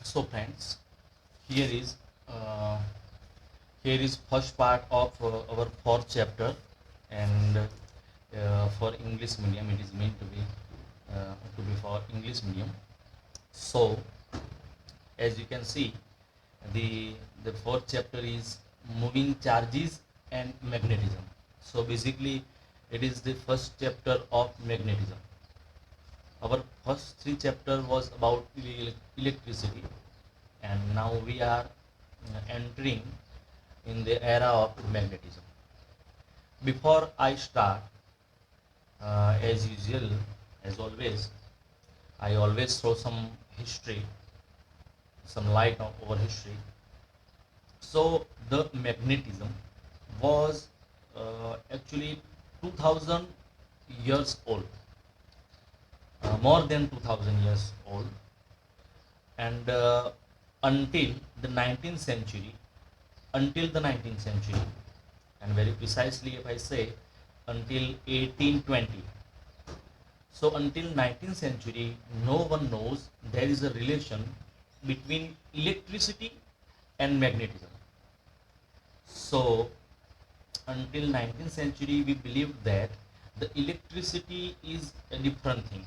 So friends, here is uh, here is first part of our fourth chapter, and for English medium it is meant to be for English medium. So as you can see, the the fourth chapter is moving charges and magnetism. So basically it is the first chapter of magnetism. Our first three chapter was about electricity, and now we are entering in the era of magnetism. Before I start, as usual, as always, I always throw some history, some light over history. So the magnetism was actually 2000 years old, more than 2000 years old, and until the 19th century, until the 19th century, and very precisely if I say until 1820. So until 19th century, no one knows there is a relation between electricity and magnetism. So until 19th century, we believed that the electricity is a different thing.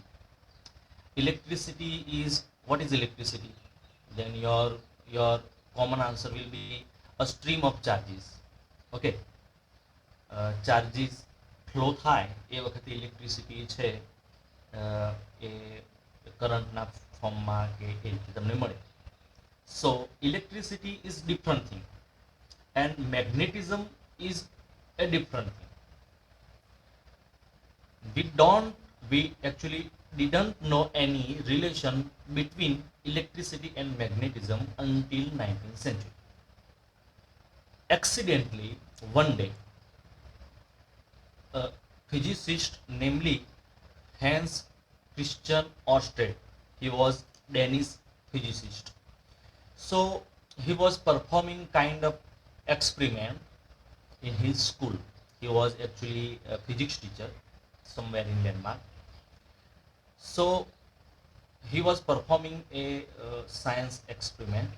Electricity is, what is electricity? Then your common answer will be a stream of charges. Okay, charges flow થાય એ વખતે electricity છે એ કરંટના ફોર્મમાં કે એ રીતે તમને મળે. So electricity is different thing and magnetism is a different thing. We actually didn't know any relation between electricity and magnetism until 19th century. Accidentally, one day, a physicist, namely Hans Christian Ørsted, he was Danish physicist. So he was performing kind of experiment in his school. He was actually a physics teacher somewhere in Denmark. So he was performing a science experiment,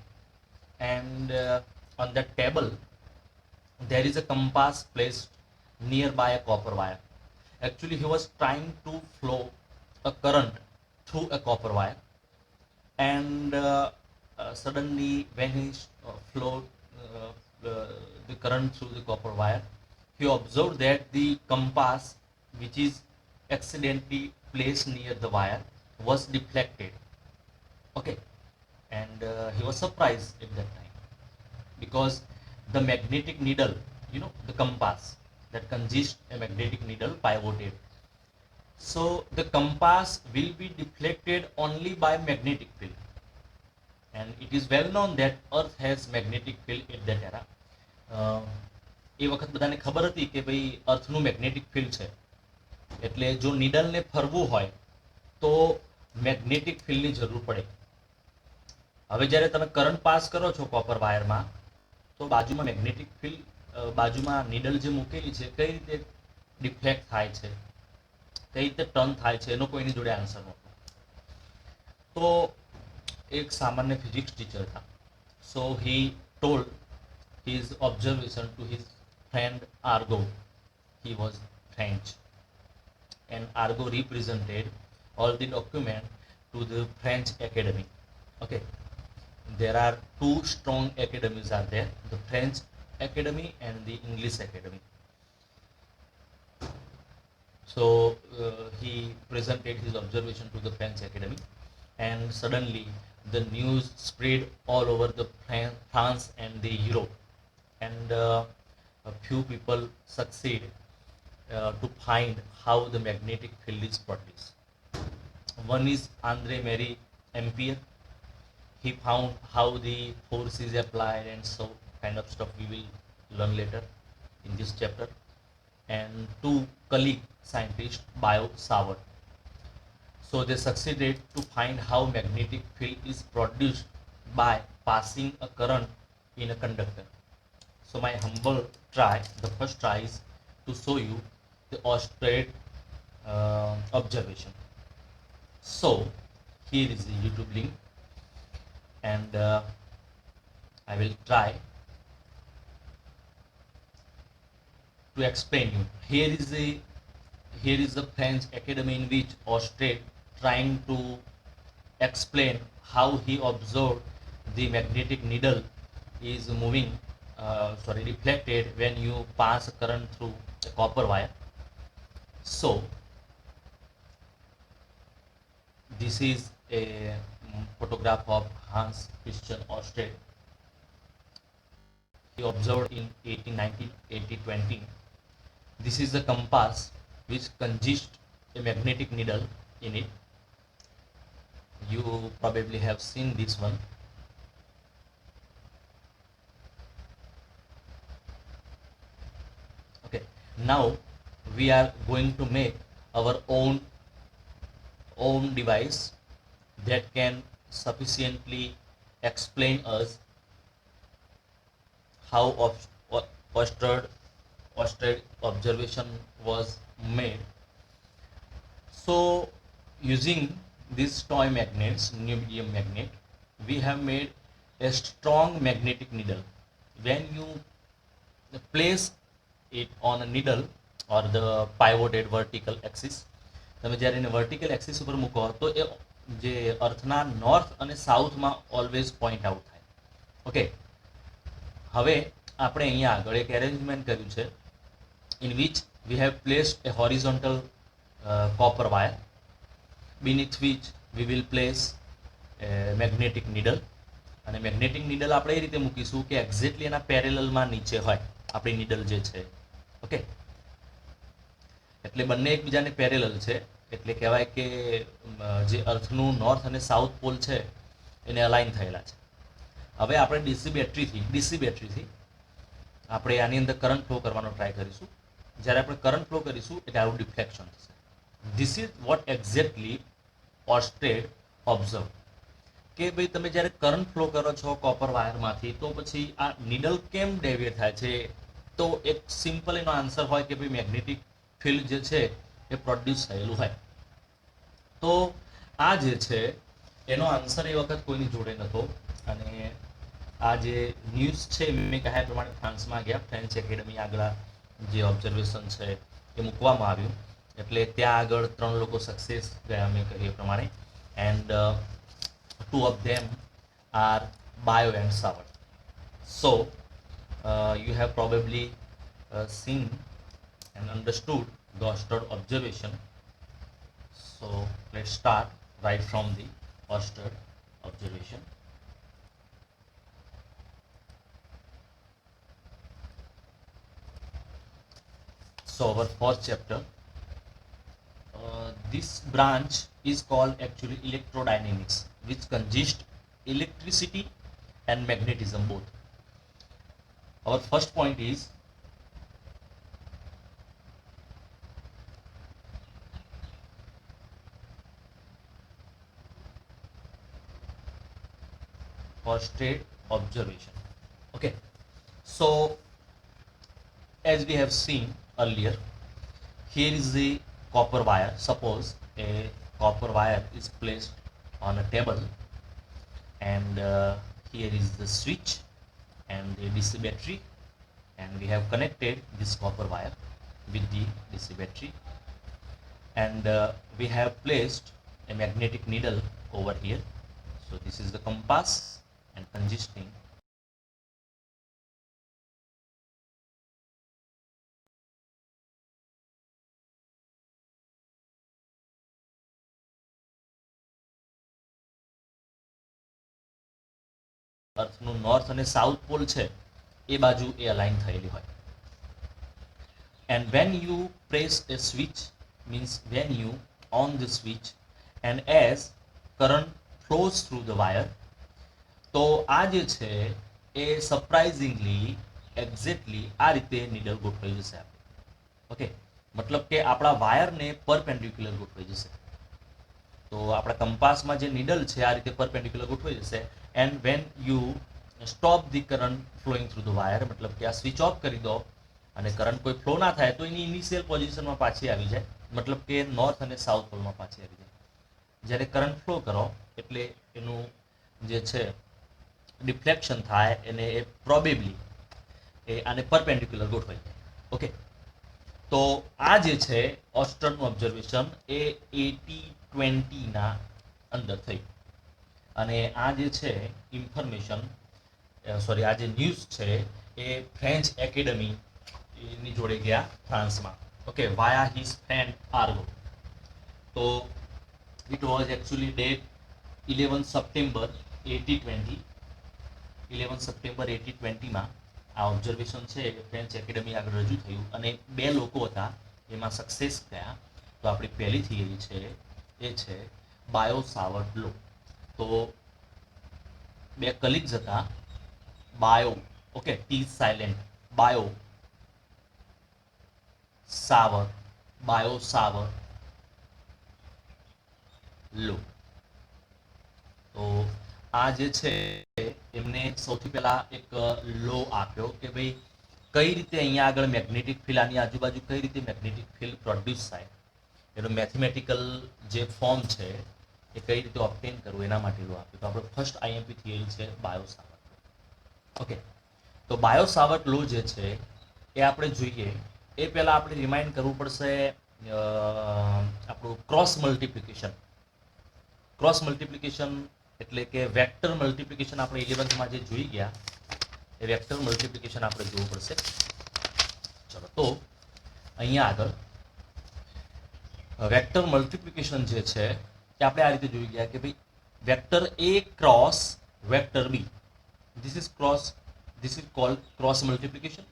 and on that table there is a compass placed nearby a copper wire. Actually, he was trying to flow a current through a copper wire, and suddenly when he flowed the current through the copper wire, he observed that the compass, which is accidentally placed near the wire, was deflected. Okay, and he was surprised at that time, because the magnetic needle, the compass that consists a magnetic needle, pivoted. So the compass will be deflected only by magnetic field, and it is well known that Earth has magnetic field at that era. એ વખત બધાને ખબર હતી કે ભાઈ અર્થનું magnetic field છે, એટલે જો નીડલને ફરવું હોય તો મેગ્નેટિક ફિલ્ડની જરૂર પડે. હવે જ્યારે તમે કરંટ પાસ કરો છો કોપર વાયરમાં, તો બાજુમાં મેગ્નેટિક ફિલ્ડ, બાજુમાં નીડલ જે મૂકેલી છે કઈ રીતે ડિફ્લેક્ટ થાય છે, કઈ રીતે ટર્ન થાય છે, એનો કોઈની જોડે આન્સર નહોતો. તો એક સામાન્ય ફિઝિક્સ ટીચર હતા. So he told his observation to his friend Argo. He was French, and Argo represented all the document to the French Academy. Okay, there are two strong academies are there, the French Academy and the English Academy. So he presented his observation to the French Academy, and suddenly the news spread all over the France and the Europe, and a few people succeed to find how the magnetic field is produced. One is Andre Marie Ampere. He found how the force is applied, and so kind of stuff we will learn later in this chapter. And two colleague scientists, Bio Savart. So they succeeded to find how magnetic field is produced by passing a current in a conductor. So my humble try, the first try is to show you the Ørsted observation. So here is the YouTube link. and I will try to explain you. Here is the French academy in which Oersted trying to explain how he observed the magnetic needle is moving, reflected when you pass current through a copper wire. So this is a photograph of Hans Christian Oersted. He observed in 1819, 1820. This is the compass which consists a magnetic needle in it. You probably have seen this one. Okay, now we are going to make our own device that can sufficiently explain us how Oersted observation was made. So using these toy magnets, niobium magnet, we have made a strong magnetic needle. When you place it on a needle or the pivoted vertical axis, તમે જ્યારે એને vertical axis ઉપર મૂકો તો એ જે અર્થના north અને સાઉથમાં always point out થાય. Okay, હવે આપણે અહીંયા આગળ એક એરેન્જમેન્ટ કર્યું છે in which we have placed a horizontal copper wire beneath which we will place a magnetic needle. અને મેગ્નેટિક નીડલ આપણે એ રીતે મૂકીશું કે એક્ઝેક્ટલી એના પેરેલલમાં નીચે હોય આપણી નીડલ જે છે. ઓકે, એટલે બંને એકબીજાને પેરેલલ છે, એટલે કહેવાય કે જે અર્થનું નોર્થ અને સાઉથ પોલ છે એને અલાઇન થયેલા છે. હવે આપણે ડીસી બેટરીથી આપણે આની અંદર કરંટ ફ્લો કરવાનો ટ્રાય કરીશું. જ્યારે આપણે કરંટ ફ્લો કરીશું એટલે આવું ડિફ્લેક્શન થશે. This is what exactly Oersted observe કે ભાઈ તમે જ્યારે કરંટ ફ્લો કરો છો કોપર વાયરમાંથી તો પછી આ નીડલ કેમ ડેવિએટ થાય છે. તો એક સિમ્પલ એનો આન્સર હોય કે ભાઈ મેગ્નેટિક ફિલ્ડ જે છે એ પ્રોડ્યુસ થયેલું હોય. તો આ જે છે એનો આન્સર એ વખત કોઈની જોડે નહોતો અને આ જે ન્યૂઝ છે મેં કહ્યા પ્રમાણે ફ્રાન્સમાં ગયા, ફ્રેન્ચ એકેડમી આગળ જે ઓબ્ઝર્વેશન છે એ મૂકવામાં આવ્યું. એટલે ત્યાં આગળ 3 લોકો સક્સેસ ગયા મેં કહ્યું એ પ્રમાણે. And 2 of them are Bio and Savard. So you have probably seen and understood the Oersted observation. So let's start right from the Oersted observation. So our first chapter, this branch is called actually electrodynamics, which consists electricity and magnetism both. Our first point is Oersted observation. Okay, so as we have seen earlier, here is the copper wire. Suppose a copper wire is placed on a table and here is the switch and the DC battery, and we have connected this copper wire with the DC battery, and we have placed a magnetic needle over here. So this is the compass and consisting અર્થનું north અને south pole છે એ બાજુ એ align થયેલી હોય. And when you press a switch, means when you on the switch, and as current flows through the wire, તો આ જે છે એ સરપ્રાઇઝિંગલી એક્ઝેક્ટલી આ રીતે નીડલ ગોઠવાઈ જશે આપણે. ઓકે, મતલબ કે આપણા વાયરને પરપેન્ડિક્યુલર ગોઠવાઈ જશે. તો આપણા કંપાસમાં જે નીડલ છે આ રીતે પરપેન્ડિક્યુલર ગોઠવાઈ જશે. And when you stop the current flowing through the wire, મતલબ કે આ સ્વિચ ઓફ કરી દો અને કરંટ કોઈ ફ્લો ના થાય તો એની ઇનિશિયલ પોઝિશનમાં પાછી આવી જાય, મતલબ કે નોર્થ અને સાઉથ પોલમાં પાછી આવી જાય. જ્યારે કરંટ ફ્લો કરો એટલે એનું જે છે ડિફ્લેક્શન થાય એને એ પ્રોબેબલી એ આને પરપેન્ડિક્યુલર ગોઠવાઈ જાય. ઓકે, તો આ જે છે ઓસ્ટરનું ઓબ્ઝર્વેશન એ 1820 અંદર થઈ, અને આ જે છે ઇન્ફોર્મેશન સોરી આ જે ન્યૂઝ છે એ ફ્રેન્ચ એકેડમી ની જોડે ગયા ફ્રાન્સમાં. Okay, via his friend Arago. તો it was actually date 11 September 1820. 11 September 1820માં આ ઓબ્ઝર્વેશન છે એ ફ્રેન્ચ એકેડમી આગળ રજૂ થયું, અને બે લોકો હતા એમાં સક્સેસ થયા. તો આપણી પહેલી થિયરી છે એ છે બાયો સાવર્ટ લો. તો બે કલીગ્સ હતા, Biot, okay, T silent, Biot Savart, Biot Savart law. તો આ જે છે એમને સૌથી પહેલા એક લો આપ્યો કે ભાઈ કઈ રીતે અહીંયા આગળ મેગ્નેટિક ફિલ્ડ આની આજુબાજુ કઈ રીતે મેગ્નેટિક ફિલ્ડ પ્રોડ્યુસ થાય, એનો મેથેમેટિકલ જે ફોર્મ છે એ કઈ રીતે ઓબ્ટેન કરવું એના માટે લો આપ્યો. તો આપણો ફર્સ્ટ આઈએમપી થિયરી છે બાયો સાવર્ટ લો. ઓકે, તો બાયો સાવર્ટ લો જે છે એ આપણે જોઈએ એ પહેલા આપણે રિમાઇન્ડ કરવું પડશે આપણું ક્રોસ મલ્ટિપ્લિકેશન. ક્રોસ મલ્ટિપ્લિકેશન એટલે કે વેક્ટર મલ્ટિપ્લિકેશન આપણે 11થમાં જે જોઈ ગયા એ વેક્ટર મલ્ટિપ્લિકેશન આપણે જોવું પડશે. ચલો, તો અહીંયા આગળ વેક્ટર મલ્ટિપ્લિકેશન જે છે એ આપણે આ રીતે જોઈ ગયા કે ભાઈ vector A cross vector B, this is called cross multiplication.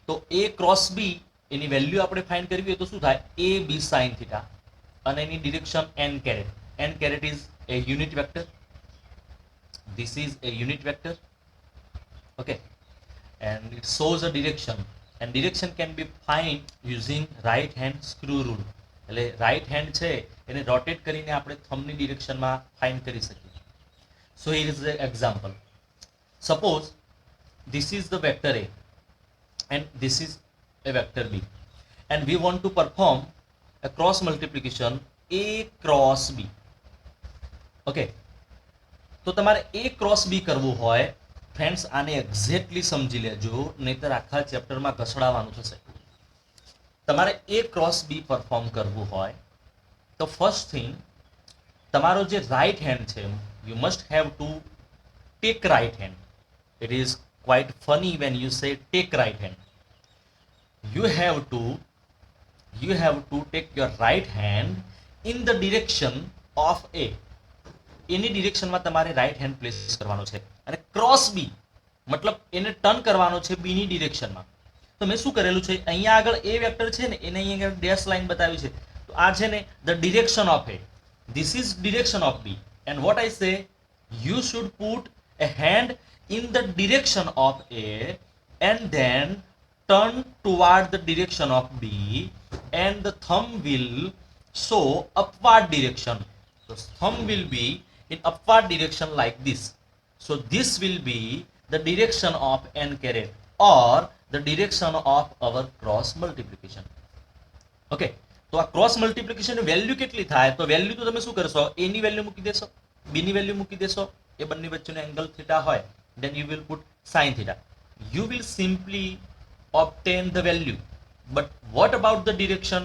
તો એ ક્રોસ બી એની વેલ્યુ આપણે ફાઇન્ડ કરવી હોય તો શું થાય, એ બી સાઇન થીટા, અને એની direction n caret. n caret is a unit vector, this is a unit vector, okay, and it shows a direction, and direction can be find using right hand screw rule. એટલે right hand છે એને rotate કરીને આપણે થંબની ડિરેક્શનમાં find કરી શકીએ. સો here is the example. Suppose this is the vector a and this is a vector b, and we want to perform a cross multiplication a cross b. Okay, તો તમારે એ cross બી કરવું હોય friends, આને exactly સમજી લેજો, નહીતર આખા ચેપ્ટરમાં ઘસડાવવાનું થશે. તમારે એ ક્રોસ બી પરફોર્મ કરવું હોય તો ફર્સ્ટ થિંગ તમારો જે રાઈટ હેન્ડ છે you must have to take right hand. It is quite funny when you say take right hand. You have to take your right hand in the direction of A. એની ડિરેક્શનમાં તમારે right hand place કરવાનો છે, અને cross બી મતલબ એને turn કરવાનો છે બીની ડિરેક્શનમાં. તો મેં શું કરેલું છે, અહીંયા આગળ એ વેક્ટર છે ને એને અહીંયા ડેશ લાઈન બતાવી છે. તો આ છે ને the direction of A, this is direction of B, and what I say you should put a hand in the direction of A and then turn toward the direction of B, and the thumb will show upward direction. So thumb will be in upward direction like this. So this will be the direction of n caret, or the direction of our cross multiplication. Okay, તો આ cross multiplication value કેટલી થાય, તો value તો તમે શું કરશો, a ની વેલ્યુ મૂકી દેશો, b ની વેલ્યુ મૂકી દેશો, એ બંને વચ્ચેનો એંગલ થીટા હોય, then you will put sin theta. You will simply obtain the value, but what about the direction?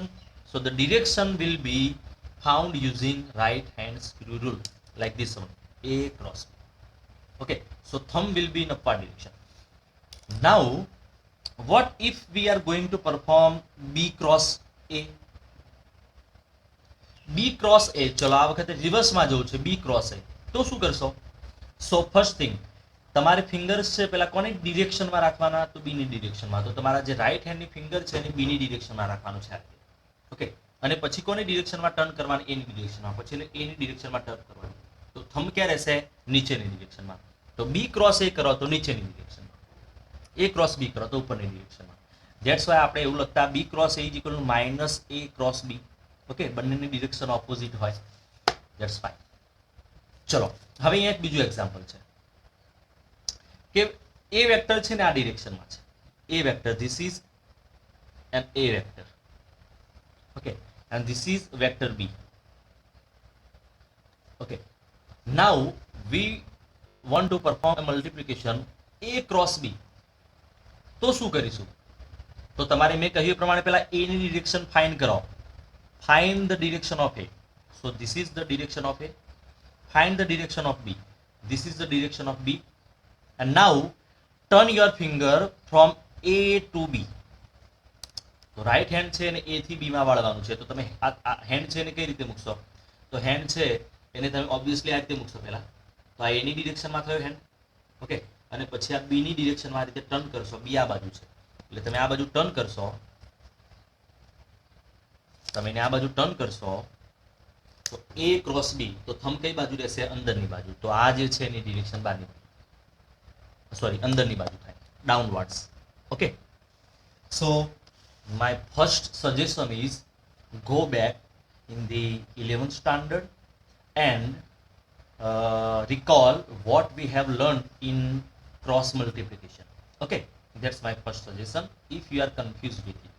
So the direction will be found using right hand screw rule, like this one, a cross b. Okay, so thumb will be in upward direction. Now what if we are going to perform b cross a? b cross a, ચલો આ વખતે રિવર્સમાં જવું છે, b cross a, તો શું કરશો? So first thing તમારે fingers છે પેલા કોની ડિરેક્શનમાં રાખવાના, તો બીની ડિરેક્શનમાં. તો તમારા જે રાઈટ હેન્ડની ફિંગર છે એને બીની ડિરેક્શનમાં રાખવાનું છે. ઓકે, અને પછી કોની ડિરેક્શનમાં ટર્ન કરવાની, એની ડિરેક્શનમાં, પછી એની ડિરેક્શનમાં ટર્ન કરવાનું. તો થંબ ક્યાં રહેશે, નીચેની ડિરેક્શનમાં. તો બી ક્રોસ એ કરો તો નીચેની ડિરેક્શનમાં, એ ક્રોસ બી કરો તો ઉપરની ડિરેક્શનમાં. ધેટ્સ વાય આપણે એવું લખતા B cross A is equal to minus A cross B. Okay, બંનેની ડિરેક્શન ઓપોઝિટ હોય. That's fine. ચલો હવે અહીંયા એક બીજું એક્ઝામ્પલ છે કે એ વેક્ટર છે ને આ ડિરેક્શનમાં છે, A vector, this is an A vector. Okay, and this is vector b. Okay, now we want to perform a multiplication a cross b, તો શું કરીશું? તો તમારે મેં કહ્યું પ્રમાણે પહેલા a ની ડિરેક્શન ફાઇન્ડ કરો. Find the direction of a. So this is the direction of a. Find the direction of b. This is the direction of b. And now turn your finger from a to b. તો right hand છે એને a થી b માં વાળવાનું છે. તો તમે આ હેન્ડ છે એને કઈ રીતે મૂકશો? તો હેન્ડ છે એને તમે ઓબ્વિયસલી આ રીતે મૂકશો પહેલા. તો આ a ની ડિરેક્શનમાં થયો હેન્ડ, ઓકે, અને પછી આ b ની ડિરેક્શનમાં આ રીતે ટર્ન કરશો. b આ બાજુ છે એટલે તમે આ બાજુ ટર્ન કરશો. તમે એને આ બાજુ ટર્ન કરશો તો a ક્રોસ b, તો થંબ કઈ બાજુ રહેશે? અંદરની બાજુ. તો આ જે છે એની ડિરેક્શન બહારની, સોરી અંદરની બાજુ થાય, downwards. Okay, so my first suggestion is go back in the 11th standard and recall what we have learned in cross multiplication. Okay, that's my first suggestion. If you are confused with it,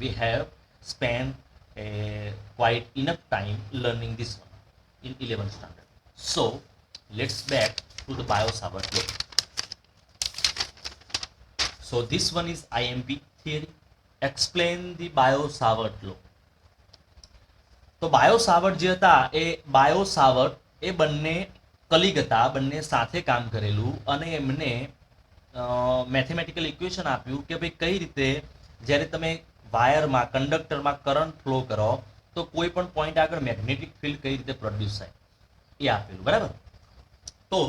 we have spent quite enough time learning this one in 11th standard. So let's back to the Biot-Savart law. So this one is IMP theory. Explain the Biot-Savart law. તો bio-Savart જે હતા એ bio-Savart એ બંને colleague હતા, બંને સાથે કામ કરેલું અને એમને મેથેમેટિકલ ઇક્વેશન આપ્યું કે ભાઈ કઈ રીતે જ્યારે તમે વાયરમાં કંડક્ટરમાં કરંટ ફ્લો કરો તો કોઈ પણ પોઈન્ટ આગળ મેગ્નેટિક ફિલ્ડ કઈ રીતે પ્રોડ્યુસ થાય એ આપેલું, બરાબર. તો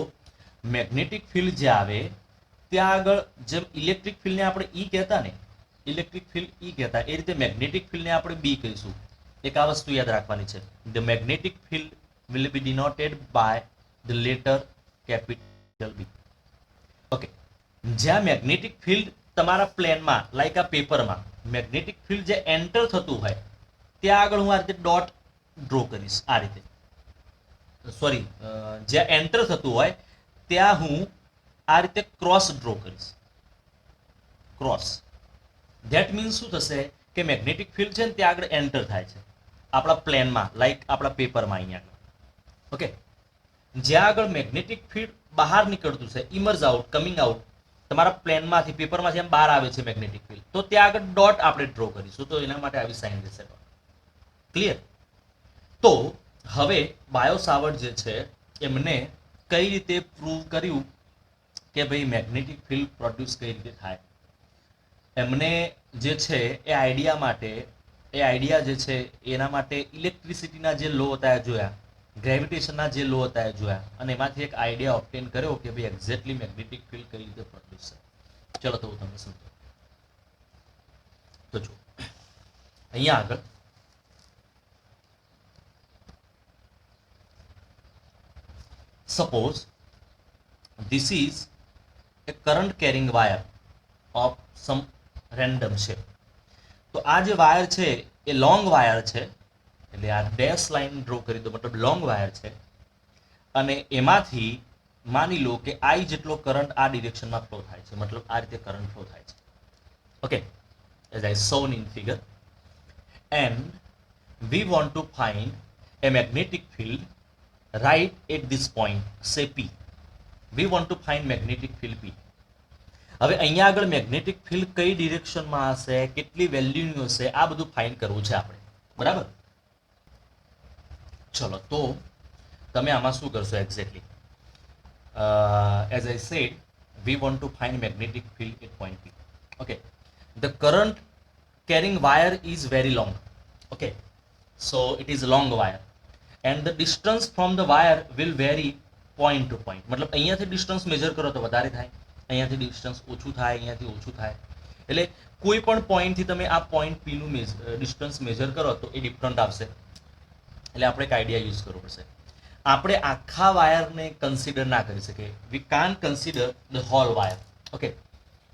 મેગ્નેટિક ફિલ્ડ જે આવે ત્યાં આગળ જેમ ઇલેક્ટ્રિક ફિલ્ડને આપણે ઈ કહેતા ને, ઇલેક્ટ્રિક ફિલ્ડ ઈ કહેતા, એ રીતે મેગ્નેટિક ફિલ્ડને આપણે બી કહીશું. એક આ વસ્તુ યાદ રાખવાની છે. The magnetic field will be denoted by the letter capital B. Okay, જ્યાં મેગ્નેટિક ફિલ્ડ તમારા પ્લેનમાં લાઈક આ પેપરમાં મેગ્નેટિક ફિલ્ડ જે એન્ટર થતું હોય ત્યાં આગળ હું આ રીતે ડોટ ડ્રો કરીશ, આ રીતે, સોરી, જ્યાં એન્ટર થતું હોય ત્યાં હું આ રીતે ક્રોસ ડ્રો કરીશ, ક્રોસ. ધેટ મીન્સ શું થશે કે મેગ્નેટિક ફિલ્ડ છે ને ત્યાં આગળ એન્ટર થાય છે આપણા પ્લેનમાં, લાઈક આપણા પેપરમાં અહીંયા આગળ. ઓકે, જ્યાં આગળ મેગ્નેટિક ફિલ્ડ બહાર નીકળતું છે, ઇમર્જ આઉટ, કમિંગ આઉટ, તમારા પ્લેનમાંથી પેપરમાંથી એમ બહાર આવે છે મેગ્નેટિક ફિલ્ડ, તો ત્યાં આગળ ડોટ આપણે ડ્રો કરીશું. તો એના માટે આવી સાઇન રહેશે. ક્લિયર? તો હવે બાયો-સાવર્ટ જે છે એમને કઈ રીતે પ્રૂવ કર્યું કે ભાઈ મેગ્નેટિક ફિલ્ડ પ્રોડ્યુસ કઈ રીતે થાય, એમને જે છે એ આઈડિયા માટે, એ આઈડિયા જે છે એના માટે ઇલેક્ટ્રિસિટીના જે લો હતા એ જોયા, ગ્રેવિટેશનના જે લો હતા એ જોયા, અને એમાંથી એક આઈડિયા ઓબ્ટેન કર્યો કે ભાઈ એક્ઝેક્ટલી મેગ્નેટિક ફિલ્ડ કઈ રીતે પ્રોડ્યુસ થાય. ચલો તો હું તમને સમજો. તો જો અહીંયા આગળ suppose this is a current carrying wire of some random shape. તો આ જે વાયર છે એ લોંગ વાયર છે, એટલે આ ડેશ લાઈન ડ્રો કરી દો, મતલબ લોંગ વાયર છે, અને એમાંથી માની લો કે આઈ જેટલો કરંટ આ ડિરેક્શનમાં ફ્લો થાય છે, મતલબ આ રીતે કરંટ ફ્લો થાય છે. Okay, as I shown in figure, and we want to find a magnetic field right at this point, say P. We want to find magnetic field P. હવે અહીંયા આગળ મેગ્નેટિક ફિલ્ડ કઈ ડિરેક્શનમાં હશે, કેટલી વેલ્યુની હશે, આ બધું ફાઇન્ડ કરવું છે આપણે, બરાબર. ચલો તો તમે આમાં શું કરશો exactly? As I said, V want to find magnetic field eight point P. Okay, the current carrying wire is very long. Okay, so it is a long wire and the distance from the wire will vary point to point. મતલબ અહીંયાથી distance major કરો તો વધારે થાય, અહીંયાથી distance ઓછું થાય, અહીંયાથી ઓછું થાય. એટલે કોઈ પણ પોઈન્ટથી તમે આ પોઈન્ટ P નું ડિસ્ટન્સ મેજર કરો તો એ ડિફરન્ટ આવશે. એટલે આપણે એક આઈડિયા યુઝ કરવો પડશે. આપણે આખા વાયરને કન્સિડર ના કરી શકીએ. We can't consider the whole wire. Okay,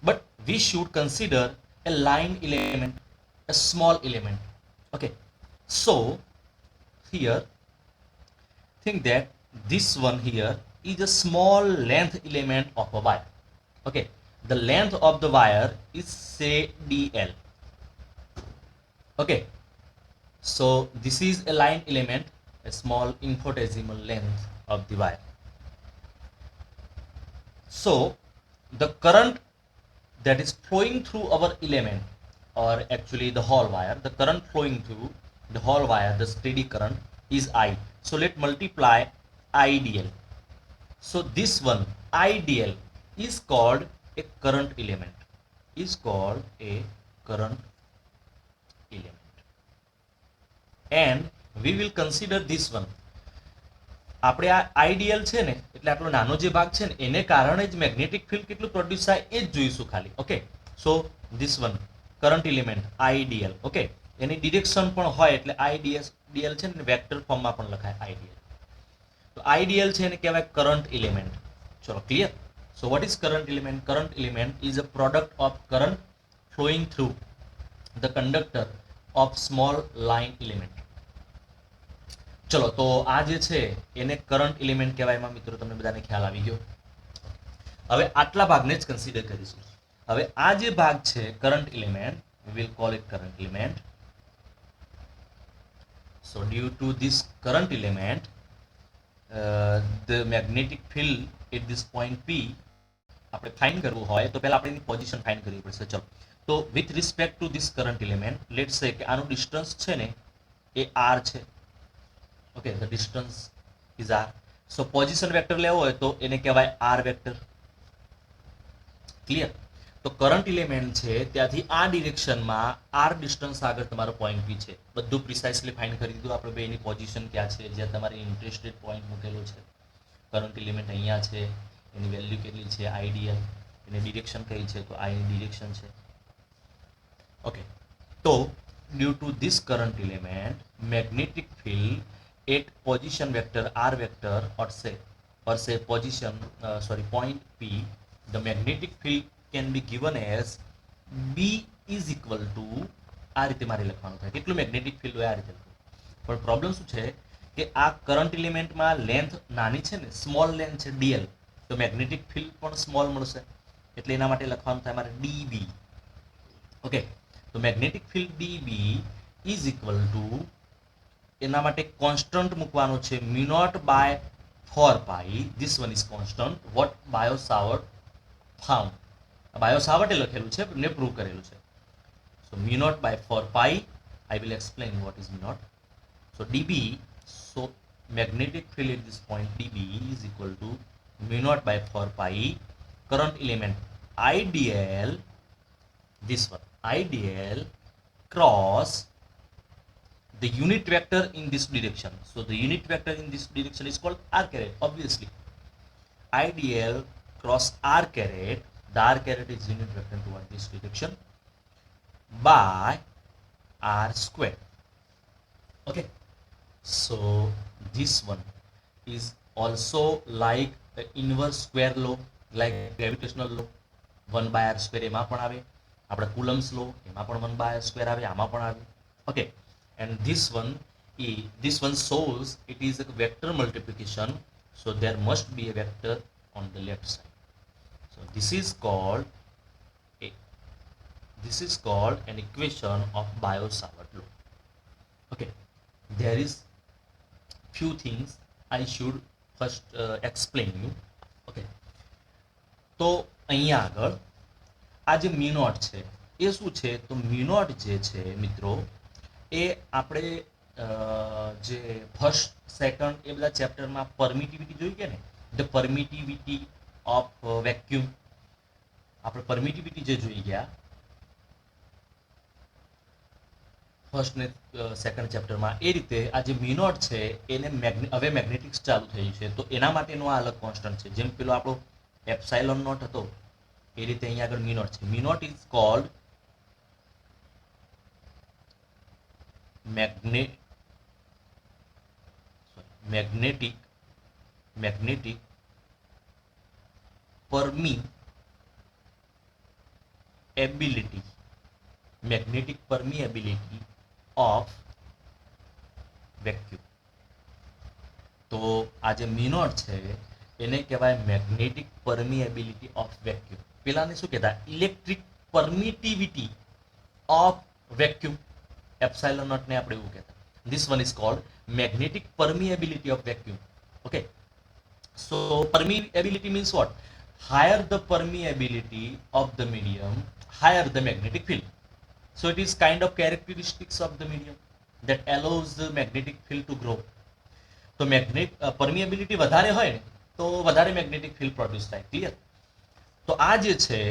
but we should consider a line element, a small element. Okay, so here think that this one here is a small length element of a wire. Okay, the length of the wire is say dl. Okay, so this is a line element, a small infinitesimal length of the wire. So the current that is flowing through our element, or actually the whole wire, the current flowing through the whole wire, the steady current is I. So let multiply IDL. So this one IDL is called a current element, is called a current element, and we will consider this one. આપણે આ ideal છે ને, એટલે આટલો નાનો જે ભાગ છે ને એને કારણે જ મેગ્નેટિક ફિલ્ડ કેટલું પ્રોડ્યુસ થાય એ જ જોઈશું ખાલી. Okay, so this one current element I dl. Okay, any direction પણ હોય એટલે આઈડીએલ છે ને વેક્ટર ફોર્મમાં પણ લખાય આઈડીએલ. તો આઈડીએલ છે એને કહેવાય કરંટ એલિમેન્ટ. ચલો clear. So what is current element? Current element is a product of current flowing through the conductor of small line element. ચલો તો આ જે છે એને કરંટ એલિમેન્ટ કહેવાય. એમાં મિત્રો તમને બધાને ખ્યાલ આવી ગયો. હવે આટલા ભાગને જ કન્સિડર કરીશું. હવે આ જે ભાગ છે current element, we will call it current element. So due to this current element, the magnetic field at this point P આપણે ફાઇન્ડ કરવું હોય તો પહેલા આપણે એની પોઝિશન ફાઇન્ડ કરવી પડશે. ચલો તો with respect to this current element, let's સે કે આનું ડિસ્ટન્સ છે ને એ r છે. Okay, the distance is r. So position vector લેવો હોય તો એને કહેવાય r વેક્ટર. ક્લિયર. તો કરંટ એલિમેન્ટ છે ત્યાંથી આ ડિરેક્શનમાં r ડિસ્ટન્સ આગળ તમારો પોઈન્ટ P છે. બધું પ્રિસાઇસલી ફાઇન્ડ કરી દીધું આપણે બે. એની પોઝિશન ક્યાં છે, જ્યાં તમારે ઇન્ટરેસ્ટેડ પોઈન્ટ મૂકેલો છે. કરંટ એલિમેન્ટ અહીંયા છે, એની વેલ્યુ કેટલી છે આઈડીએલ, એની ડિરેક્શન કઈ છે તો આ એની ડિરેક્શન છે. ઓકે, તો due to this current element, magnetic field at position vector r vector or say position point P, the magnetic field can be given as B is equal to, આ રીતે મારે લખવાનું થાય કેટલું મેગ્નેટિક ફિલ્ડ હોય આ રીતે લખવું. પણ પ્રોબ્લેમ શું છે કે આ કરંટ એલિમેન્ટમાં લેન્થ નાની છે ને, સ્મોલ લેન્થ છે ડીએલ, તો મેગ્નેટિક ફિલ્ડ પણ સ્મોલ મળશે. એટલે એના માટે લખવાનું થાય મારે ડીબી. ઓકે, તો magnetic field dB is equal to, એના માટે કોન્સ્ટન્ટ મૂકવાનો છે mu naught by 4 pi. This one is constant what Biot Savart found. Biot સાવર્ટે લખેલું છે ને પ્રૂવ કરેલું છે. So mu naught by 4 pi. I will explain what is mu naught. So dB, so magnetic field at this point dB is equal to mu naught by 4 pi current element IDL, this one IDL cross the unit vector in this direction. So the unit vector in this direction is called r caret, obviously. IDL cross r caret, the r caret is unit vector toward this direction, by r square. Okay, so this one is also like the inverse square law, like gravitational law. 1 by r square એમાં પણ આવે. આપણે કુલમ્સ લો એમાં પણ 1 by r square આવે, આમાં પણ આવે. Okay, and this one shows it is a vector multiplication, so there must be a vector on the left side. So this is called an equation of Biot-Savart law. Okay, there is few things I should first explain you. Okay, તો અહીંયા આગળ આ જે mu naught છે એ શું છે? તો mu naught જે છે મિત્રો એ આપણે જે ફર્સ્ટ સેકન્ડ એ બધા ચેપ્ટરમાં પરમિટિવિટી જોઈ ગયા ને, ધ પરમિટિવિટી ઓફ વેક્યુમ. આપણે પરમિટિવિટી જે જોઈ ગયા ફર્સ્ટ ને સેકન્ડ ચેપ્ટરમાં, એ રીતે આ જે મ્યુ નોટ છે એને હવે મેગ્નેટિક્સ ચાલુ થયું છે તો એના માટેનો આ અલગ કોન્સ્ટન્ટ છે. જેમ પેલો આપણો એપ્સાઇલોન નોટ હતો એ રીતે અહીંયા આગળ મ્યુ નોટ છે. Mu not is called magnetic permeability of vacuum. તો આ જે મ્યુ નોટ છે એને કહેવાય મેગ્નેટિક પરમિએબિલિટી ઓફ વેક્યુમ. પેલાને શું કહેતા? Electric permittivity of vacuum. Epsilon naught ને આપણે એવું કહેતા. This one is called magnetic permeability of vacuum. Okay, so permeability means what? higher the permeability of the medium, higher the magnetic field. So it is kind of characteristics of the medium that allows the magnetic field to grow. તો permeability વધારે હોય ને તો વધારે magnetic field produce થાય. Clear? તો આ જે છે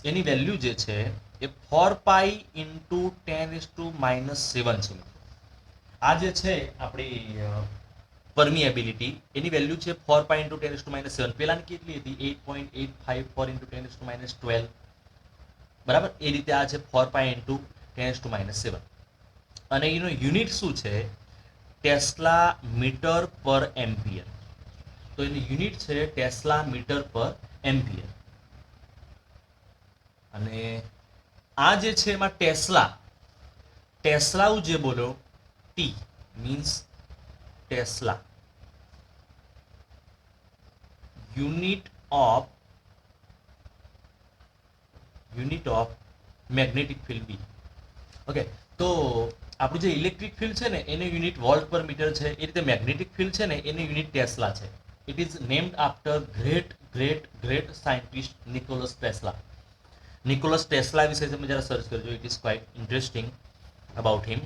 એની વેલ્યુ જે છે એ 4 પાઈ ઇન્ટુ 10⁻⁻7 છે. આ જે છે આપણી પરમિએબિલિટી એની વેલ્યુ છે 4 પાઈ ઇન્ટુ 10⁻⁻7. પહેલાની કેટલી હતી? 8.854 ઇન્ટુ 10⁻12. બરાબર? એ રીતે આ છે 4 પાઈ ઇન્ટુ 10⁻7. અને એનો યુનિટ શું છે? Tesla metre per ampere. તો એની યુનિટ છે ટેસ્લા મીટર પર એમ્પિયર. અને આ જે છે એમાં ટેસ્લા જે બોલો T means tesla unit of magnetic field B. Okay, તો આપણું જે ઇલેક્ટ્રિક ફિલ્ડ છે ને એનું યુનિટ વોલ્ટ પર મીટર છે. એ રીતે મેગ્નેટિક ફિલ્ડ છે ને એનું યુનિટ ટેસ્લા છે. It is named after great scientist Nicholas Tesla. Nicholas Tesla વિશે તમે જરા સર્ચ કરજો. It is quite interesting about him.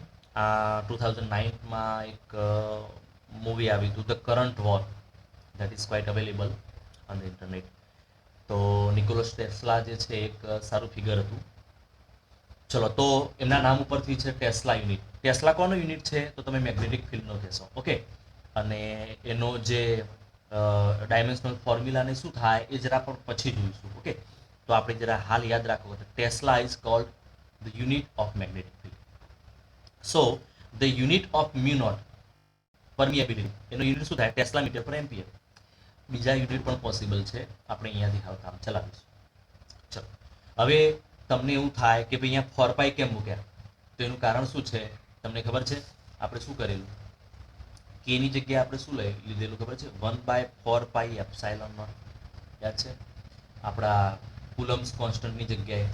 2009માં એક મૂવી આવ્યું હતું the current war, that is quite available on the internet. તો નિકોલસ ટેસ્લા જે છે એક સારું ફિગર હતું. ચલો, તો એમના નામ ઉપરથી છે ટેસ્લા યુનિટ. ટેસ્લા કોનો યુનિટ છે? તો તમે મેગ્નેટિક ફિલ્ડનો કહેશો. ઓકે, અને એનો જે ડાયમેન્શનલ ફોર્મ્યુલાને શું થાય એ જરા પણ પછી જોઈશું. ઓકે, તો આપણે જરા હાલ યાદ રાખો. Tesla is called the unit of magnetic field. So the unit of mu naught permeability એનો યુનિટ શું થાય? Tesla metre per ampere. બીજા યુનિટ પણ પોસિબલ છે, આપણે અહીંયાથી હાલ કામ ચલાવીશું. ચલો, હવે તમને એવું થાય કે ભાઈ અહીંયા 4 પાઈ કેમ મૂક્યા? તો એનું કારણ શું છે તમને ખબર છે? આપણે શું કરેલું? કે એની જગ્યાએ આપણે શું લીધેલું ખબર છે? 1/4 પાઈ એપ્સાઇલોન નોટ. યાદ છે? આપણા કુલમ્સ કોન્સ્ટન્ટની જગ્યાએ.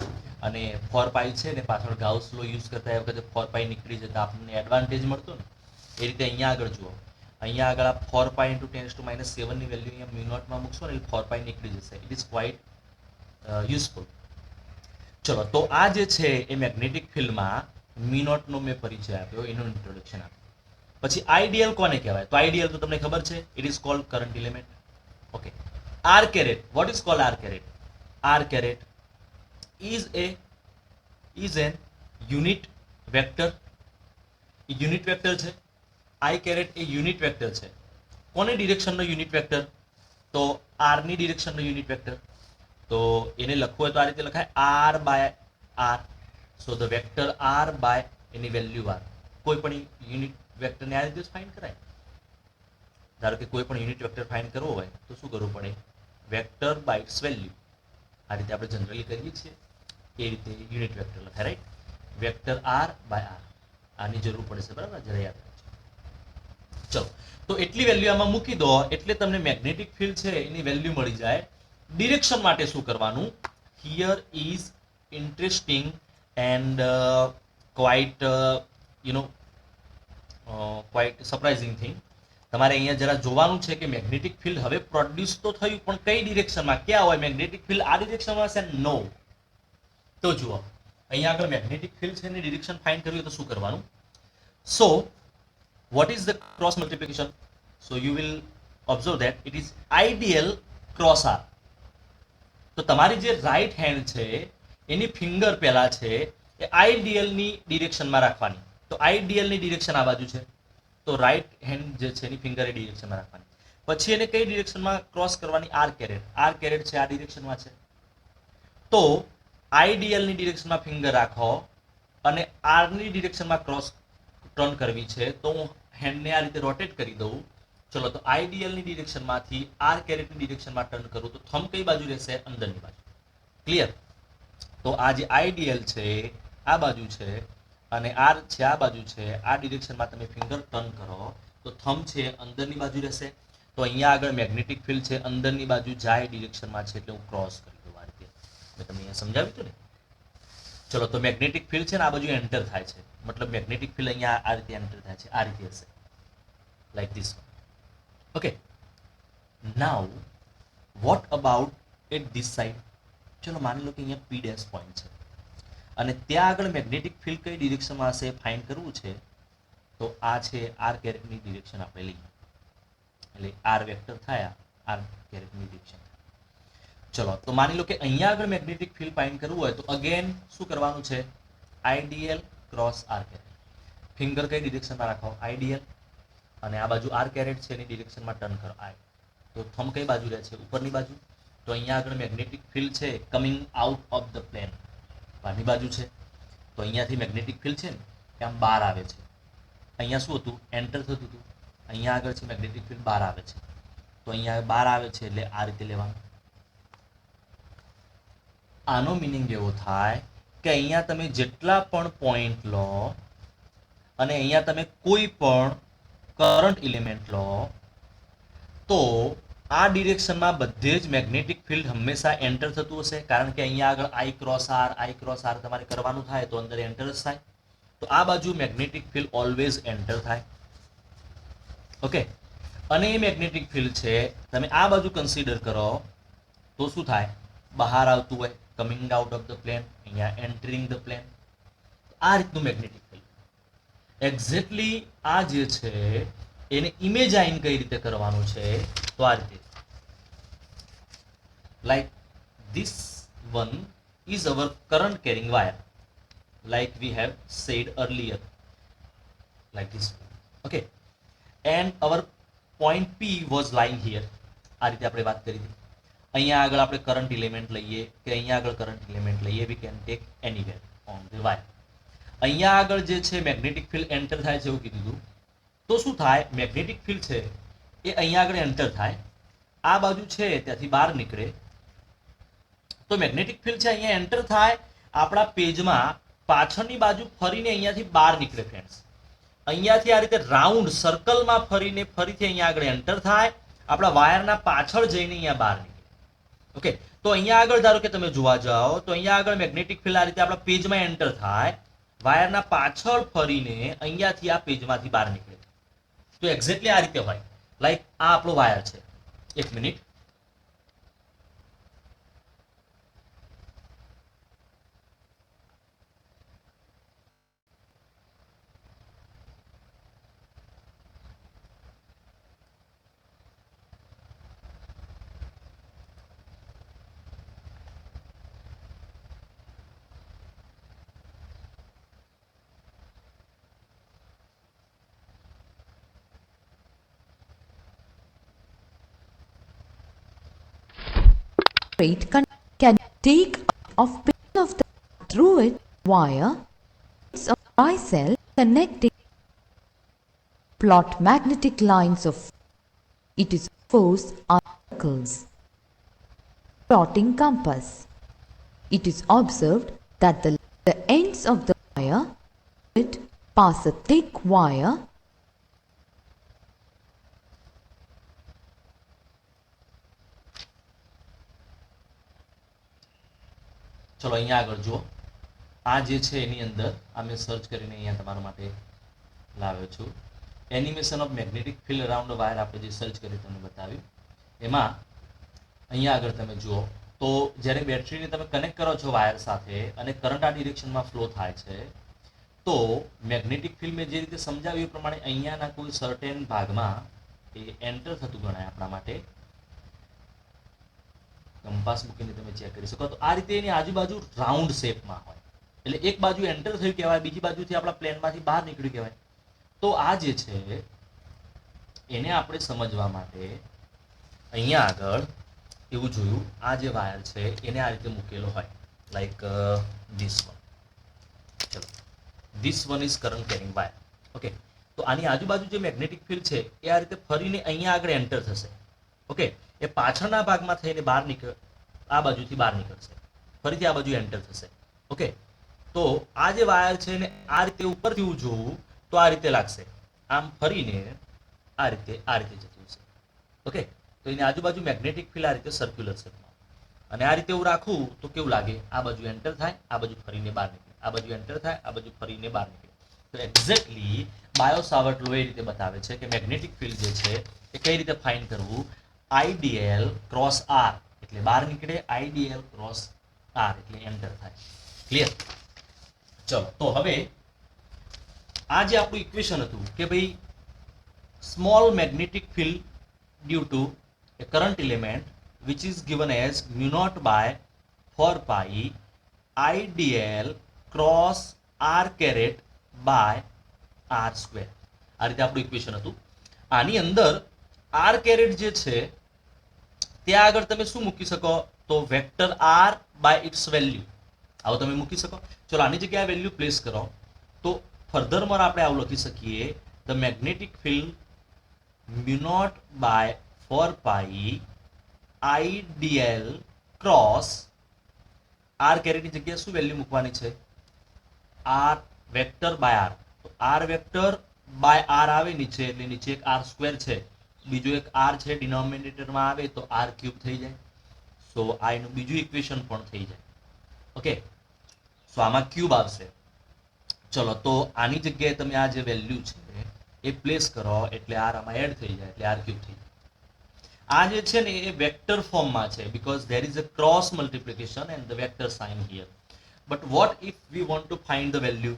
અને 4 પાઈ છે ને પાછળ ગાઉસ લો યુઝ કરતા એ વખતે 4 પાઈ નીકળી જતા આપણને એડવાન્ટેજ મળતો ને. એ રીતે અહીંયા આગળ જુઓ. અહીંયા આગળ આ 4 પાઈ ઇન્ટુ 10⁻⁷ ની વેલ્યુ અહીંયા મ્યુ નોટમાં મૂકશો ને એટલે 4 પાઈ નીકળી જશે. It is quite useful. ચલો, તો આ જે છે એ મેગ્નેટિક ફિલ્ડમાં મ્યુ નોટનો મેં પરિચય આપ્યો, એનું ઇન્ટ્રોડક્શન આપ્યું. પછી આઈડિયલ કોને કહેવાય? તો આઈડિયલ તો તમને ખબર છે, it is called current element. Okay, r caret. What is called r caret? R caret is an unit vector. Unit vector છે. આઈ કેરેટ એ યુનિટ વેક્ટર છે. કોની ડિરેક્શનનો યુનિટ વેક્ટર? તો આર ની ડિરેક્શનનો યુનિટ વેક્ટર. તો એને લખવું હોય તો આ રીતે લખાય r/r. So the vector r/ any value r. કોઈ પણ યુનિટ વેક્ટરને આ રીતે ફાઇન્ડ કરાય. ધારો કે કોઈ પણ યુનિટ વેક્ટર ફાઇન્ડ કરવો હોય તો શું કરવું પડે? Vector by its value. આ રીતે આપણે જનરલી કરીએ છીએ. એ રીતે યુનિટ વેક્ટર લખાય, રાઈટ? Vector r/r. આની જરૂર પડે છે, બરાબર? જરા યાદ રાખજો. ચલો, તો એટલી વેલ્યુ આમાં મૂકી દો એટલે તમને મેગ્નેટિક ફિલ્ડ છે એની વેલ્યુ મળી જાય. ડિરેક્શન માટે શું કરવાનું? Here is interesting and quite quite surprising thing. તમારે અહીંયા જરા જોવાનું છે કે મેગ્નેટિક ફિલ્ડ હવે પ્રોડ્યુસ તો થયું, પણ કઈ ડિરેક્શનમાં? ક્યાં હોય મેગ્નેટિક ફિલ્ડ? આ ડિરેક્શનમાં હશે? નો. તો જુઓ, અહીંયા આગળ મેગ્નેટિક ફિલ્ડ છે એની ડિરેક્શન ફાઇન્ડ કરવી તો શું કરવાનું? સો what is the cross multiplication? So you will observe that it is ideal cross r. તો તમારી જે રાઈટ હેન્ડ છે એની ફિંગર પહેલા છે એ આઈડિયલ ની ડિરેક્શનમાં રાખવાની. તો આઈડિયલ ની ડિરેક્શન આ બાજુ છે, તો રાઈટ હેન્ડ જે છે એની ફિંગર એ ડિરેક્શનમાં રાખવાની. પછી એને કઈ ડિરેક્શનમાં ક્રોસ કરવાની? R caret. આર કેરેટ છે આ ડિરેક્શનમાં છે. તો આઈડિયલ ની ડિરેક્શનમાં ફિંગર રાખો અને આર ની ડિરેક્શનમાં ક્રોસ ટર્ન કરવી છે તો હું હેન્ડને આ રીતે રોટેટ કરી દઉં. ચલો, તો આઈડિયલ ની ડિરેક્શનમાંથી આર કેરેટની ડિરેક્શનમાં ટર્ન કરું તો થંબ કઈ બાજુ રહેશે? અંદરની બાજુ. ક્લિયર? તો આ જે આઈડિયલ છે આ બાજુ છે અને આર છે આ બાજુ છે. આ ડિરેક્શનમાં તમે ફિંગર ટર્ન કરો તો થંબ છે અંદરની બાજુ રહેશે. તો અહીંયા આગળ મેગ્નેટિક ફિલ્ડ છે અંદરની બાજુ જાય ડિરેક્શનમાં છે એટલે હું ક્રોસ કરી દઉં આ રીતે. મેં તમને અહીંયા સમજાવ્યું હતું ને. ચલો, તો મેગ્નેટિક ફિલ્ડ છે ને આ બાજુ એન્ટર થાય છે, મતલબ મેગ્નેટિક ફિલ્ડ અહીંયા આ રીતે એન્ટર થાય છે. આ રીતે હશે, like this. Okay, now what about at this side. ચલો માની લો કે અહીંયા પી ડેશ પોઈન્ટ છે અને ત્યાં આગળ મેગ્નેટિક ફિલ્ડ કઈ ડિરેક્શનમાં હશે ફાઇન્ડ કરવું છે. તો આ છે આર કેરેટની ડિરેક્શન આપણે લઈએ, એટલે આર વેક્ટર થાય આર કેરેટની ડિરેક્શન. ચલો તો માની લો કે અહીંયા આગળ મેગ્નેટિક ફિલ્ડ ફાઇન્ડ કરવું હોય તો અગેન શું કરવાનું છે, IDL cross r caret. Finger કઈ ડિરેક્શનમાં રાખો, આઈડીએલ, અને આ બાજુ આર કેરેટ છે એની ડિરેક્શનમાં ટર્ન કરો આઈ. તો થંબ કઈ બાજુ રહે છે, ઉપરની બાજુ. તો અહીંયા આગળ મેગ્નેટિક ફિલ્ડ છે coming out of the plane, બહારની બાજુ છે. તો અહીંયાથી મેગ્નેટિક ફિલ્ડ છે ને કે આમ બહાર આવે છે. અહીંયા શું હતું, એન્ટર થતું હતું. અહીંયા આગળ છે મેગ્નેટિક ફિલ્ડ બહાર આવે છે. તો અહીંયા બહાર આવે છે એટલે આ રીતે લેવાનું. આનો મિનિંગ એવો થાય કે અહીંયા તમે જેટલા પણ પોઈન્ટ લો અને અહીંયા તમે કોઈ પણ કરંટ એલિમેન્ટ લો તો આ ડિરેક્શનમાં બધે જ મેગ્નેટિક ફિલ્ડ હંમેશા એન્ટર થતું હશે, કારણ કે અહીંયા આગળ આઈ ક્રોસ આર તમારે કરવાનું થાય તો અંદર એન્ટર જ થાય. તો આ બાજુ મેગ્નેટિક ફિલ્ડ ઓલવેઝ એન્ટર થાય. ઓકે, અને એ મેગ્નેટિક ફિલ્ડ છે તમે આ બાજુ કન્સિડર કરો તો શું થાય, બહાર આવતું હોય, coming out of the plane, અહીંયા એન્ટરિંગ ધ પ્લેન. આ રીતનું મેગ્નેટિક ફિલ્ડ એક્ઝેક્ટલી આ જે છે એને ઇમેજાઇન કઈ રીતે કરવાનું છે, તો આ રીતે like this one is our current carrying wire, like we have said earlier, like this. Okay, and our point P was lying here. આ રીતે આપણે વાત કરી હતી. અહીંયા આગળ આપણે કરંટ એલિમેન્ટ લઈએ કે અહીંયા આગળ કરંટ એલિમેન્ટ લઈએ, we can take anywhere on the wire. અહીંયા આગળ જે છે મેગ્નેટિક ફિલ્ડ એન્ટર થાય છે એવું કીધું હતું. તો શું થાય, મેગ્નેટિક ફિલ્ડ છે એ અહીંયા આગળ એન્ટર થાય, આ બાજુ છે ત્યાંથી બહાર નીકળે. તો મેગ્નેટિક ફિલ્ડ છે અહીંયા એન્ટર થાય આપણા પેજમાં, પાછળની બાજુ ફરીને અહીંયાથી બહાર નીકળે ફ્રેન્ડ્સ. અહીંયાથી આ રીતે રાઉન્ડ સર્કલમાં ફરીને ફરીથી અહીંયા આગળ એન્ટર થાય, આપણા વાયરના પાછળ જઈને અહીંયા બહાર નીકળે. ઓકે, તો અહીંયા આગળ ધારો કે તમે જોવા જાઓ તો અહીંયા આગળ મેગ્નેટિક ફિલ્ડ આ રીતે આપણા પેજમાં એન્ટર થાય, વાયરના પાછળ ફરીને અહીંયાથી આ પેજમાંથી બહાર નીકળે. તો એક્ઝેક્ટલી આ રીતે હોય, લાઈક આ આપણો વાયર છે. એક minute, can take of pin of the through it wire of bicell connecting plot magnetic lines of it is force are circles. Plotting compass. It is observed that the ends of the wire it pass a thick wire ચલો અહીંયા આગળ જુઓ, આ જે છે એની અંદર આ મેં સર્ચ કરીને અહીંયા તમારા માટે લાવ્યો છું. Animation of magnetic field around wire આપણે જે સર્ચ કરી તમને બતાવ્યું, એમાં અહીંયા આગળ તમે જુઓ તો જ્યારે બેટરીને તમે કનેક્ટ કરો છો વાયર સાથે અને કરંટ આ ડિરેક્શનમાં ફ્લો થાય છે, તો મેગ્નેટિક ફિલ્ડ મેં જે રીતે સમજાવ્યું એ પ્રમાણે અહીંયાના કોઈ સર્ટેન ભાગમાં એ એન્ટર થતું ગણાય આપણા માટે. કંપાસ મૂકીને તમે ચેક કરી શકો. તો આ રીતે એની આજુબાજુ રાઉન્ડ શેપમાં હોય, એટલે એક બાજુ એન્ટર થયું કહેવાય, બીજી બાજુથી આપણા પ્લેનમાંથી બહાર નીકળ્યું કહેવાય. તો આ જે છે એને આપણે સમજવા માટે અહીંયા આગળ એવું જોયું, આ જે વાયર છે એને આ રીતે મૂકેલો હોય, લાઈક ધીસ વન. ચલો, this one is current carrying wire. Okay, તો આની આજુબાજુ જે મેગ્નેટિક ફિલ્ડ છે એ આ રીતે ફરીને અહીંયા આગળ એન્ટર થશે. ઓકે, એ પાછળના ભાગમાં થઈને બહાર નીકળ, આ બાજુથી બહાર નીકળશે, ફરીથી આ બાજુ એન્ટર થશે. ઓકે, તો આ જે વાયર છે ને આ રીતે ઉપરથી હું જોઉં તો આ રીતે લાગશે, આમ ફરીને આ રીતે જતું હશે. ઓકે, તો એની આજુબાજુ મેગ્નેટિક ફિલ્ડ આ રીતે સર્ક્યુલર શેપમાં, અને આ રીતે હું રાખું તો કેવું લાગે, આ બાજુ એન્ટર થાય, આ બાજુ ફરીને બહાર નીકળે, આ બાજુ એન્ટર થાય, આ બાજુ ફરીને બહાર નીકળે. તો એક્ઝેક્ટલી બાયો સાવર્ટ લો એ રીતે બતાવે છે કે મેગ્નેટિક ફિલ્ડ જે છે એ કઈ રીતે ફાઇન્ડ કરવું. આઈડીએલ ક્રોસ આર એટલે બહાર નીકળે આઈડીએલ ક્રોસ આર એટલે એન્ટર થાય. ક્લિયર? ચલો તો હવે આ જે આપણું ઇક્વેશન હતું કે ભાઈ small magnetic field due to a current element which is given as mu naught by 4 pi IDL cross r caret by r square. આ રીતે આપણું ઇક્વેશન હતું. આની અંદર r caret જે છે ત્યાં આગળ તમે શું મૂકી શકો? તો vector r by its value આવું તમે મૂકી શકો. ચલો આની જગ્યાએ વેલ્યુ પ્લેસ કરો તો ફર્ધરમાં આપણે આવું લખી શકીએ the magnetic field mu naught by 4 pi IDL cross r caret ની જગ્યાએ શું વેલ્યુ મૂકવાની છે? r vector by r. તો r વેક્ટર બાય r આવે નીચે એટલે નીચે એક r સ્ક્વેર છે, બીજો એક r છે ડિનોમિનેટરમાં આવે તો r ક્યુબ થઈ જાય. સો આ એનું બીજું ઇક્વેશન પણ થઈ જાય. ઓકે, સો આમાં ક્યુબ આવશે. ચલો તો આની જગ્યાએ તમે આ જે વેલ્યુ છે એ પ્લેસ કરો એટલે r આમાં એડ થઈ જાય એટલે r ક્યુબ થઈ જાય. આ જે છે ને એ વેક્ટર ફોર્મમાં છે because there is a cross multiplication and the vector sign here. But what if we want to find the value?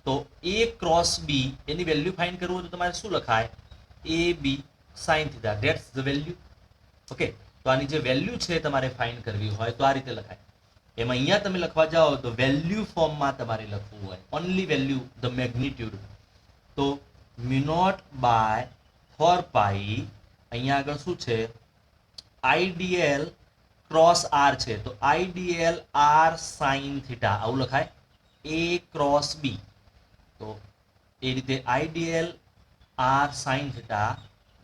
તો a ક્રોસ b એની વેલ્યુ ફાઇન્ડ કરવું હોય તો તમારે શું લખાય? a b sine theta, that's the value. Okay, તો આની જે વેલ્યુ છે તમારે ફાઇન્ડ કરવી હોય તો આ રીતે લખાય. એમાં અહીંયા તમે લખવા જાઓ તો વેલ્યુ ફોર્મમાં તમારે લખવું હોય ઓનલી વેલ્યુ ધ મેગ્નિટ્યુડ. તો mu naught by 4 pi અહીંયા આગળ શું છે? IDL ક્રોસ r છે તો IDL r sin થીટા આવું લખાય. a ક્રોસ b તો એ રીતે IDL r sin theta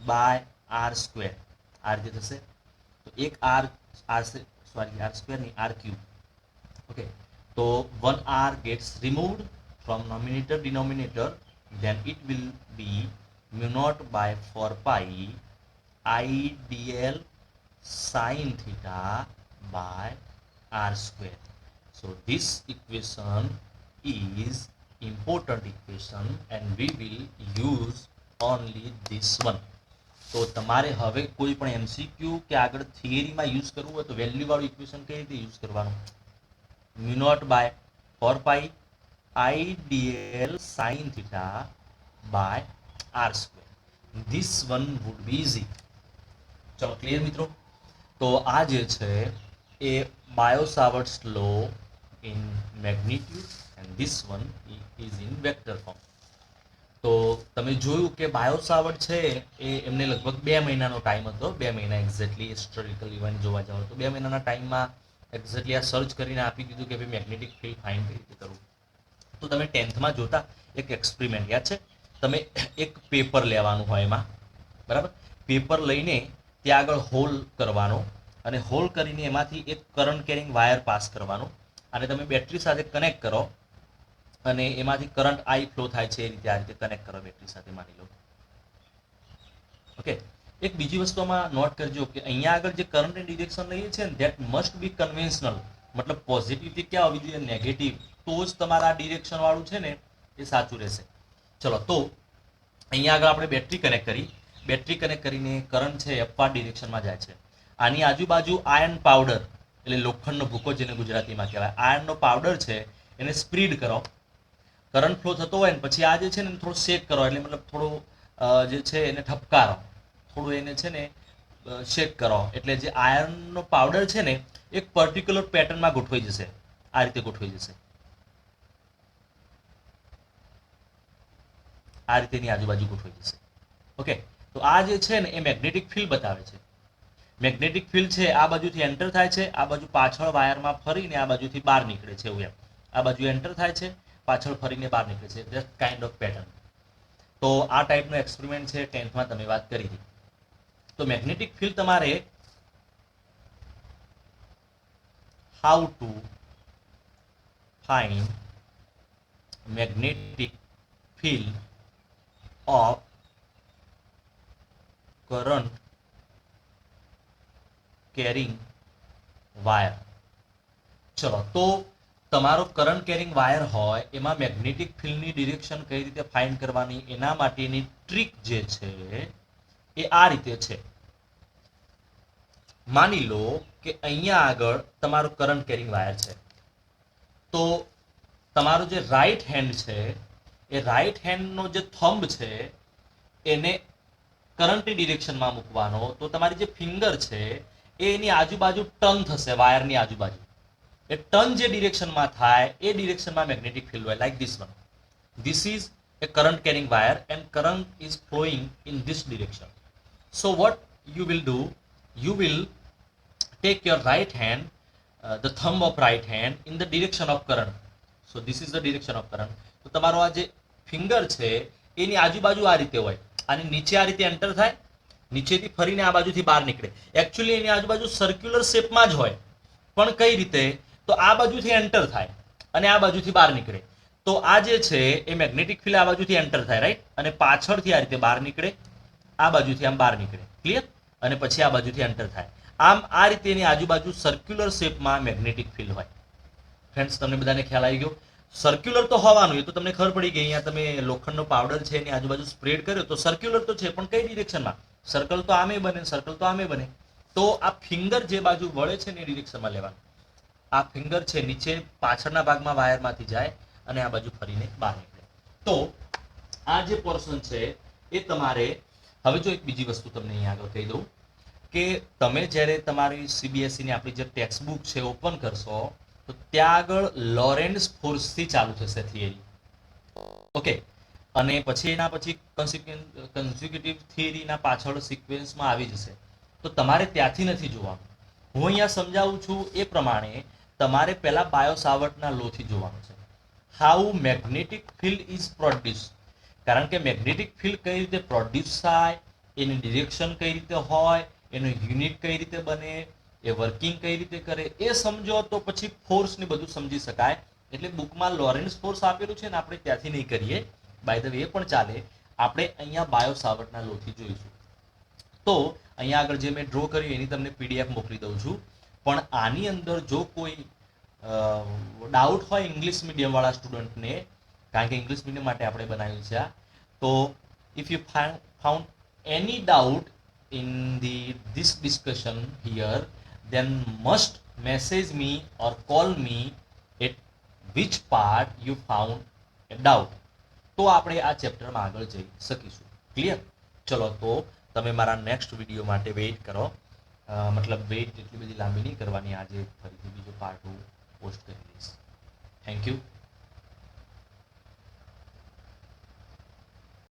by r square આ રીતે થશે. તો એક r સ્ક્વેર ની r ક્યુબ. ઓકે, તો 1r gets removed from numerator denominator, then it will be mu naught by 4 pi IDL sin theta by r square. So this equation is important equation and we will use only this one. તો તમારે હવે કોઈ પણ MCQ કે આગળ થિયરીમાં use કરવું હોય તો વેલ્યુ વાળું ઇક્વેશન કઈ રીતે યુઝ કરવાનું? mu naught by 4 pi IDL sin theta by r square. This one would be easy. ચલો ક્લિયર મિત્રો? તો આ જે છે એ Biot Savart's law in magnitude and this one is in vector form. તો તમે જોયું કે બાયો-સાવર્ટ છે એ એમને લગભગ 2 મહિનાનો ટાઈમ હતો. 2 મહિના એક્ઝેક્ટલી હિસ્ટોરિકલ ઇવેન્ટ જોવા જાઓ તો 2 મહિનાના ટાઈમમાં એક્ઝેક્ટલી આ સર્ચ કરીને આપી દીધું કે ભાઈ મેગ્નેટિક ફિલ્ડ ફાઇન્ડ કઈ રીતે કરવું. તો તમે 10થમાં જોતા એક એક્સપેરિમેન્ટ યાદ છે? તમે એક પેપર લેવાનું હોય એમાં, બરાબર? પેપર લઈને ત્યાં આગળ હોલ કરવાનો અને હોલ કરીને એમાંથી એક કરંટ કેરિંગ વાયર પાસ કરવાનો અને તમે બેટરી સાથે કનેક્ટ કરો અને એમાંથી કરંટ આઈ ફ્લો થાય છે એ રીતે આ રીતે કનેક્ટ કરો બેટરી સાથે માની લો. ઓકે, એક બીજી વસ્તુમાં નોટ કરજો કે અહીંયા આગળ જે કરંટની ડિરેક્શન લઈએ છે ને ધેટ મસ્ટ બી કન્વેન્શનલ, મતલબ પોઝિટિવથી ક્યાં હોવી જોઈએ? નેગેટિવ. તો જ તમારા ડિરેક્શન વાળું છે ને એ સાચું રહેશે. ચલો તો અહીંયા આગળ આપણે બેટરી કનેક્ટ કરી, બેટરી કનેક્ટ કરીને કરંટ છે અપવાર્ડ ડિરેક્શનમાં જાય છે. આની આજુબાજુ આયર્ન પાવડર એટલે લોખંડનો ભૂકો જેને ગુજરાતીમાં કહેવાય, આયર્નનો પાવડર છે એને સ્પ્રીડ કરો. કરંટ ફ્લો થતો હોય ને પછી આ જે છે ને થોડું શેક કરો એટલે મતલબ થોડો જે છે એને ઠપકારો, થોડું એને છે ને શેક કરો એટલે જે આયર્નનો પાવડર છે ને એક પર્ટિક્યુલર પેટર્નમાં ગોઠવાઈ જશે. આ રીતે ગોઠવાઈ જશે. આ રીતે એની આજુબાજુ ગોઠવાઈ જશે. ઓકે, તો આ જે છે ને એ મેગ્નેટિક ફિલ્ડ બતાવે છે. મેગ્નેટિક ફિલ્ડ છે આ બાજુથી એન્ટર થાય છે, આ બાજુ પાછળ વાયરમાં ફરીને આ બાજુથી બહાર નીકળે છે. એવું એમ આ બાજુ એન્ટર થાય છે, પાછળ ફરીને બહાર નીકળે છે. That kind of pattern. તો આ ટાઈપનો એક્સપેરિમેન્ટ છે 10થમાં તમે વાત કરી હતી. તો મેગ્નેટિક ફિલ્ડ તમારે how to find magnetic field of current carrying wire. ચલો તો તમારો કરંટ કેરિંગ વાયર હોય એમાં મેગ્નેટિક ફિલ્ડની ડિરેક્શન કઈ રીતે ફાઇન્ડ કરવાની એના માટેની ટ્રીક જે છે એ આ રીતે છે. માની લો કે અહીંયા આગળ તમારું કરંટ કેરિંગ વાયર છે, તો તમારો જે રાઈટ હેન્ડ છે એ રાઈટ હેન્ડનો જે થંબ છે એને કરંટની ડિરેક્શનમાં મૂકવાનો, તો તમારી જે ફિંગર છે એ એની આજુબાજુ ટર્ન થશે, વાયરની આજુબાજુ. એ ટર્ન જે ડિરેક્શનમાં થાય એ ડિરેક્શનમાં મેગ્નેટિક ફિલ્ડ હોય, like this one. This is a current carrying wire and current is flowing in this direction. So what you will do, you will take your right hand, the thumb of right hand in the direction of current. So this is the direction of current. તો તમારો આ જે finger છે એની આજુબાજુ આ રીતે હોય, અને નીચે આ રીતે એન્ટર થાય, નીચેથી ફરીને આ બાજુથી બહાર નીકળે. એકચ્યુઅલી એની આજુબાજુ સર્ક્યુલર શેપમાં જ હોય, પણ કઈ રીતે, તો આ બાજુથી એન્ટર થાય અને આ બાજુથી બહાર નીકળે. તો આ જે છે એ મેગ્નેટિક ફિલ્ડ આ બાજુથી એન્ટર થાય, રાઈટ, અને પાછળથી આ રીતે બહાર નીકળે, આ બાજુથી આમ બહાર નીકળે, ક્લિયર, અને પછી આ બાજુથી એન્ટર થાય. આમ આ રીતે એની આજુબાજુ સર્ક્યુલર શેપમાં મેગ્નેટિક ફિલ્ડ હોય. ફ્રેન્ડ્સ, તમને બધાને ખ્યાલ આવી ગયો? સર્ક્યુલર તો હોવાનું, એ તો તમને ખબર પડી ગઈ. અહીંયા તમે લોખંડનો પાવડર છે એની આજુબાજુ સ્પ્રેડ કર્યો તો સર્ક્યુલર તો છે, પણ કઈ ડિરેક્શનમાં? સર્કલ તો આમે બને, સર્કલ તો આમે બને. તો આ ફિંગર જે બાજુ વળે છે ને એ ડિરેક્શનમાં લેવાનું. આ ફિંગર છે નીચે પાછળના ભાગમાં વાયરમાંથી જાય અને આ બાજુ ફરીને બહાર નીકળે. તો આ જે પોર્શન છે એ તમારે, હવે જો એક બીજી વસ્તુ તમને અહીંયા આગળ કહી દઉં કે તમે જ્યારે તમારી સીબીએસઈની આપણી જે ટેક્સ્ટ બુક છે ઓપન કરશો તો ત્યાં આગળ લોરેન્ટ્ઝ ફોર્સથી ચાલુ થશે થિયરી, ઓકે, અને પછી એના પછી કન્ઝ્યુકેટિવ થિયરીના પાછળ સિક્વેન્સમાં આવી જશે. તો તમારે ત્યાંથી નથી જોવાનું. હું અહીંયા સમજાવું છું એ પ્રમાણે તમારે પહેલા બાયો-સાવર્ટના લોથી જોવાનું છે. How magnetic field is produce, કારણ કે મેગ્નેટિક ફિલ્ડ કઈ રીતે પ્રોડ્યુસ થાય, એની ડિરેક્શન કઈ રીતે હોય, એનું યુનિટ કઈ રીતે બને, એ વર્કિંગ કઈ રીતે કરે, એ સમજો તો પછી ફોર્સ ને બધું સમજી શકાય. એટલે બુકમાં લોરેન્ટ્ઝ ફોર્સ આપેલું છે ને આપણે ત્યાંથી નહીં કરીએ, બાય ધ વે પણ ચાલે, આપણે અહીંયા બાયો-સાવર્ટના લોથી જોઈશું. તો અહીંયા આગળ જે મેં ડ્રો કર્યું એની તમને પીડીએફ મોકલી દઉં છું. પણ આની અંદર જો કોઈ ડાઉટ હોય ઇંગ્લિશ મીડિયમ વાળા સ્ટુડન્ટને, કારણ કે ઇંગ્લિશ મીડિયમ માટે આપણે બનાવ્યું છે આ, તો if you found any doubt in this discussion here, then must message me or call me at which part you found a doubt. તો આપણે આ ચેપ્ટરમાં આગળ જઈ શકીશું. ક્લિયર? ચલો, તો તમે મારા નેક્સ્ટ વિડીયો માટે વેઇટ કરો. મતલબ વેઇટ એટલી બધી લાંબી નહીં કરવાની, આજે ફરીથી બીજો પાર્ટ હું પોસ્ટ કરી દઈશ. Thank you.